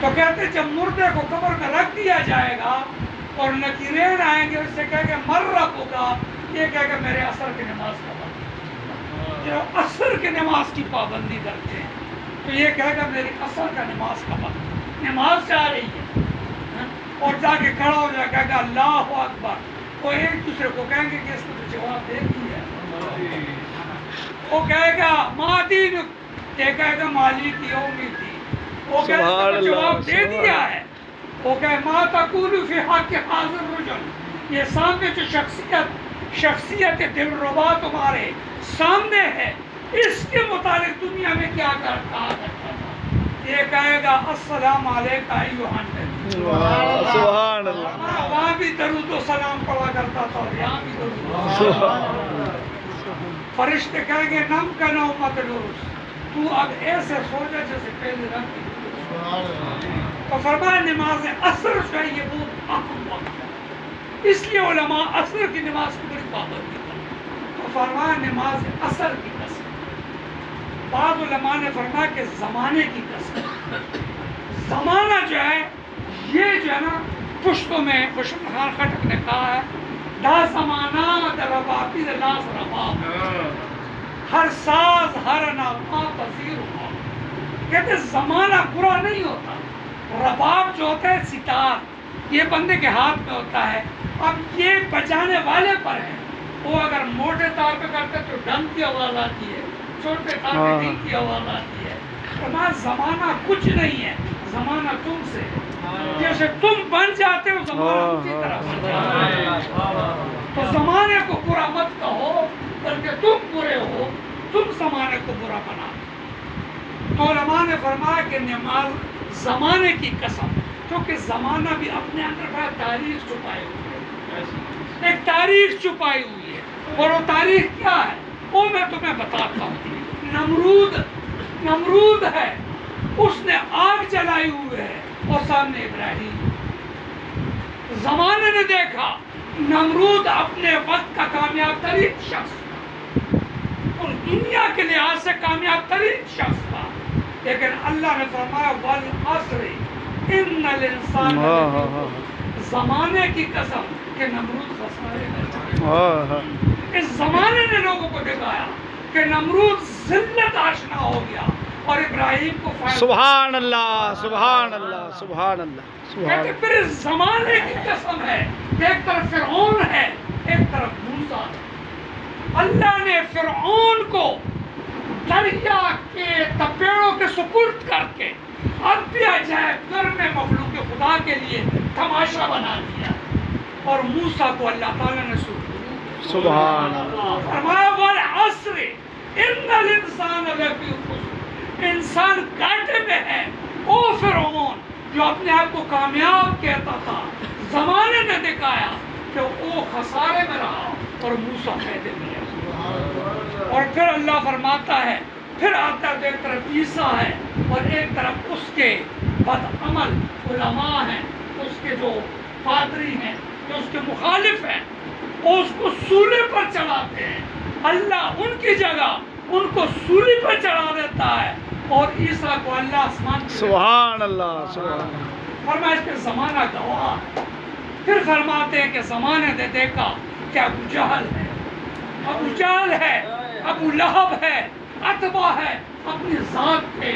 تو کہتے جب مردے کو قبر میں رکھ دیا جائے گا اور نکیرین آئیں گے اس سے کہے گا مر ربک، یہ کہے گا میرے عصر کی نماز کا وقت، جو عصر کی نماز کی پابندی کرتے ہیں تو یہ کہے گا میری عصر کا نماز کا وقت، نماز جا رہی ہے، اور جا کے کھڑا ہو جائے کہے گا اللہ اکبر، وہ ایک دوسرے کو کہیں گے کہ اس نے تو جواب دے دیا ہے، وہ کہے گا ما دینک، یہ کہے گا مالک یوم الدین، وہ کہے گا تو جواب دے دیا ہے، وہ کہے ما تقول فی حق حاضر رجل، یہ سامنے جو شخصیت دلربا تمہارے سامنے ہے اس کے متعلق دنیا میں کیا کہا کرتا تھا، یہ کہے گا السلام علیکم ایھا النبی، سبحان اللہ، وہاں بھی درود و سلام پڑھا کرتا تھا اور یہاں بھی درود و سلام، فرشتے کہیں گے نم کا نو مطلوس، تو اب ایسے سو جا جیسے پہلے رکھ دی، تو فرمایا نماز عصر جو ہے یہ بہت اہم وقت ہے، اس لیے علماء عصر کی نماز کی بڑی پابندی کرتے، تو فرمایا نماز عصر کی قسم، بعض علماء نے فرمایا کہ زمانے کی قسم، زمانہ جو ہے یہ جو ہے نا پشتوں میں خوشن خان خٹک نے کہا ہے دا زمانہ در ربابی لاس رباب، ہر ساز ہر نغمہ پذیر ہوا، کہتے زمانہ برا نہیں ہوتا، رباب جو ہوتا ہے ستار یہ بندے کے ہاتھ میں ہوتا ہے، اب یہ بجانے والے پر ہے، وہ اگر موٹے تار پہ کرتے تو ڈنگ کی آواز آتی ہے، چھوٹے تار پہ ڈنگ کی آواز آتی ہے، فرمایا زمانہ کچھ نہیں ہے، زمانہ تم سے ہے، جیسے تم بن جاتے ہو زمانہ اسی طرح بن جاتا ہے، تو زمانے کو برا مت کہو بلکہ تم برے ہو، تم زمانے کو برا بنا، تو علماء نے فرمایا کہ نماز زمانے کی قسم، کیونکہ زمانہ بھی اپنے اندر بڑا تاریخ چھپائے ہوئی ہے، ایک تاریخ چھپائی ہوئی ہے، اور وہ تاریخ کیا ہے وہ میں تمہیں بتاتا ہوں، نمرود ہے، اس نے آگ جلائی ہوئی ہے اور سامنے ابراہیم، زمانے نے دیکھا نمرود اپنے وقت کا کامیاب ترین شخص اور دنیا کے لحاظ سے کامیاب ترین شخص تھا، لیکن اللہ نے فرمایا والعصر ان الانسان لفی خسر، زمانے کی قسم کہ نمرود خسارے میں، اس زمانے نے لوگوں کو دکھایا کہ نمرود ذلت آشنا ہو گیا اور ابراہیم کو فائدہ، سبحان اللہ، سبحان اللہ، سبحان اللہ، کہتے پھر اس زمانے کی قسم ہے، ایک طرف فرعون ہے ایک طرف موسیٰ ہے، اللہ نے فرعون کو دریا کے تپیڑوں کے سپرد کر کے اب بھی عجائب گھر میں مخلوق خدا کے لیے تماشا بنا دیا، اور موسیٰ کو اللہ تعالیٰ نے سبحان اللہ، فرمایا والعصر ان الانسان لفی خسر، انسان گھاٹے میں ہے، او فرعون جو اپنے آپ کو کامیاب کہتا تھا، زمانے نے دکھایا کہ وہ خسارے میں رہا اور موسیٰ فائدے میں رہا، اور پھر اللہ فرماتا ہے پھر آتا ہے ایک طرف عیسیٰ ہے اور ایک طرف اس کے بدعمل علماء ہیں، اس کے جو پادری ہیں جو اس کے مخالف ہیں، وہ اس کو سولی پر چڑھاتے ہیں، اللہ ان کی جگہ ان کو سولی پر چڑھا دیتا ہے اور عیسیٰ کو اللہ آسمان پہ، سبحان اللہ، سبحان اللہ، فرمایا اس کے زمانہ گواہ ہے، پھر فرماتے ہیں کہ زمانے نے دیکھا کہ ابو جہل ہے، ابو جہل ہے، ابو لہب ہے، عتبہ ہے، اپنی ذات پہ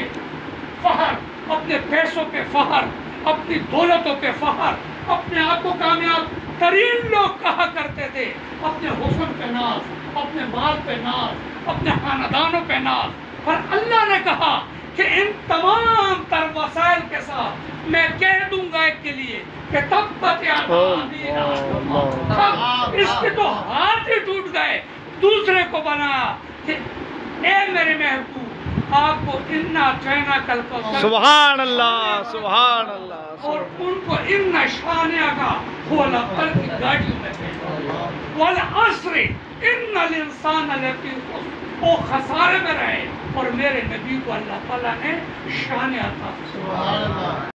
فخر، اپنے پیسوں پہ فخر، اپنی دولتوں پہ فخر، اپنے آپ کو کامیاب ترین لوگ کہا کرتے تھے، اپنے حسن پہ ناز، اپنے مال پہ ناز، اپنے خاندانوں پہ ناز، پر اللہ نے کہا کہ ان تمام تر وسائل کے ساتھ میں کہہ دوں گا ایک کے لیے کہ تبت اس کے تو ہاتھ ہی ٹوٹ گئے، دوسرے کو بنایا کہ اے میرے محبوب آپ کو انا چینا کل کو، سبحان اللہ، سبحان اللہ، اور ان کو ان شانیہ کا کھولا کر کی گاڑیوں میں بھیجا، والعصر ان الانسان لفی خسر، وہ خسارے میں رہے، اور میرے نبی کو اللہ تعالیٰ نے شان عطا، سبحان اللہ۔